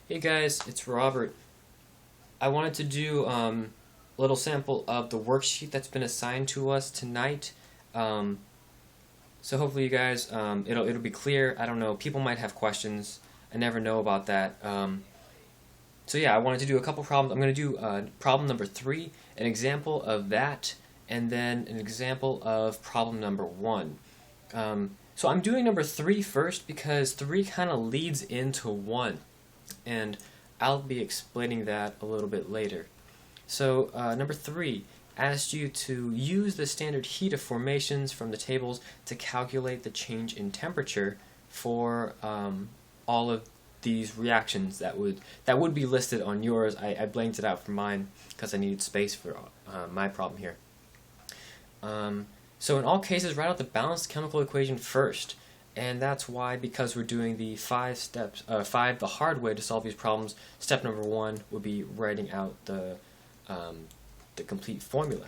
Hey guys, it's Robert. I wanted to do a little sample of the worksheet that's been assigned to us tonight. Um, so hopefully you guys, it'll be clear. I don't know, people might have questions. I never know about that. So yeah, I wanted to do a couple problems. I'm going to do problem number 3, an example of that, and then an example of problem number 1. So I'm doing number 3 first because 3 kind of leads into 1. And I'll be explaining that a little bit later. So number 3 asked you to use the standard heat of formations from the tables to calculate the change in temperature for all of these reactions that would be listed on yours. I blanked it out for mine because I needed space for my problem here. So in all cases, write out the balanced chemical equation first. And that's why, because we're doing the 5 steps, the hard way to solve these problems, step number 1 would be writing out the complete formula.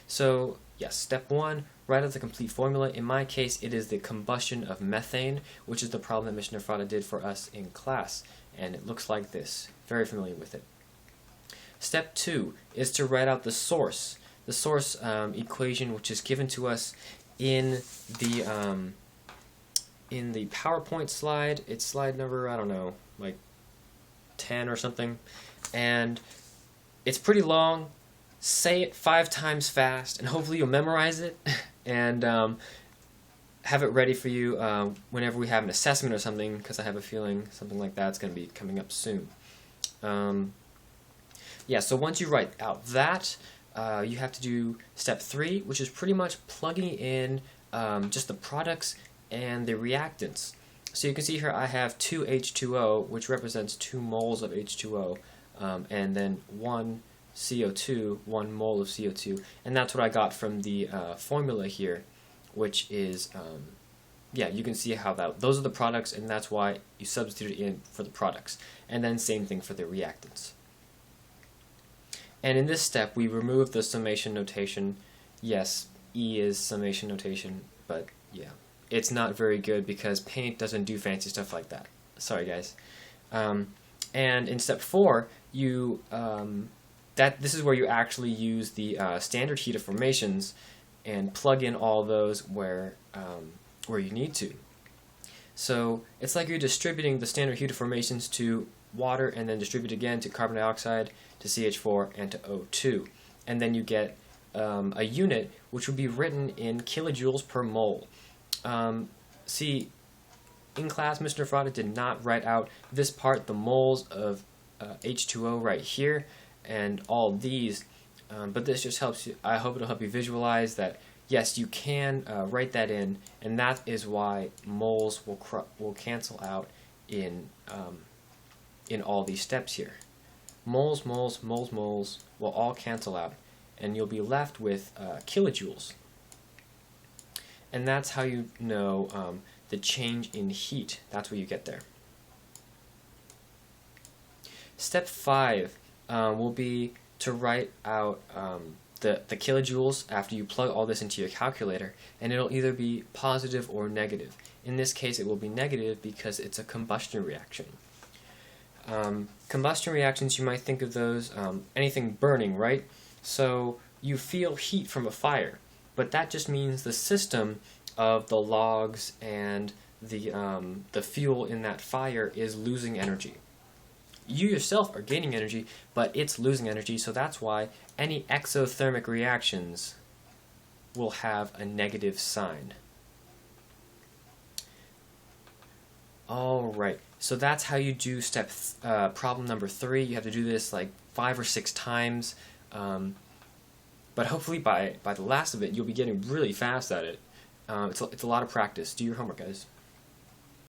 So yes, step 1, write out the complete formula. In my case, it is the combustion of methane, which is the problem that Mr. Nefrata did for us in class. And it looks like this. Very familiar with it. Step 2 is to write out the source equation, which is given to us in the PowerPoint slide. It's slide number, I don't know, like 10 or something, and it's pretty long. Say it 5 times fast, and hopefully you'll memorize it and have it ready for you whenever we have an assessment or something, because I have a feeling something like that's going to be coming up soon. Yeah, so once you write out that, you have to do step 3, which is pretty much plugging in just the products and the reactants. So you can see here I have 2 H2O, which represents 2 moles of H2O, and then 1 CO2, 1 mole of CO2, and that's what I got from the formula here, which is, yeah, you can see how those are the products, and that's why you substitute it in for the products, and then same thing for the reactants. And in this step, we remove the summation notation. Yes, E is summation notation, but yeah, it's not very good because Paint doesn't do fancy stuff like that. Sorry, guys. And in step 4, this is where you actually use the standard heat of formations and plug in all those where you need to. So it's like you're distributing the standard heat of formations to water and then distribute again to carbon dioxide, to CH4, and to O2. And then you get a unit which would be written in kilojoules per mole. See, in class, Mr. Nefrata did not write out this part, the moles of H2O right here, and all these, but this just helps you. I hope it'll help you visualize that, yes, you can write that in, and that is why moles will cancel out in all these steps here. Moles, moles, moles, moles will all cancel out, and you'll be left with kilojoules. And that's how you know the change in heat. That's what you get there. Step 5 will be to write out the kilojoules after you plug all this into your calculator, and it'll either be positive or negative. In this case, it will be negative because it's a combustion reaction. Combustion reactions, you might think of those, anything burning, right? So you feel heat from a fire, but that just means the system of the logs and the fuel in that fire is losing energy. You yourself are gaining energy, but it's losing energy, so that's why any exothermic reactions will have a negative sign. Alright, so that's how you do problem number 3. You have to do this like 5 or 6 times, but hopefully by the last of it, you'll be getting really fast at it. It's a lot of practice. Do your homework, guys.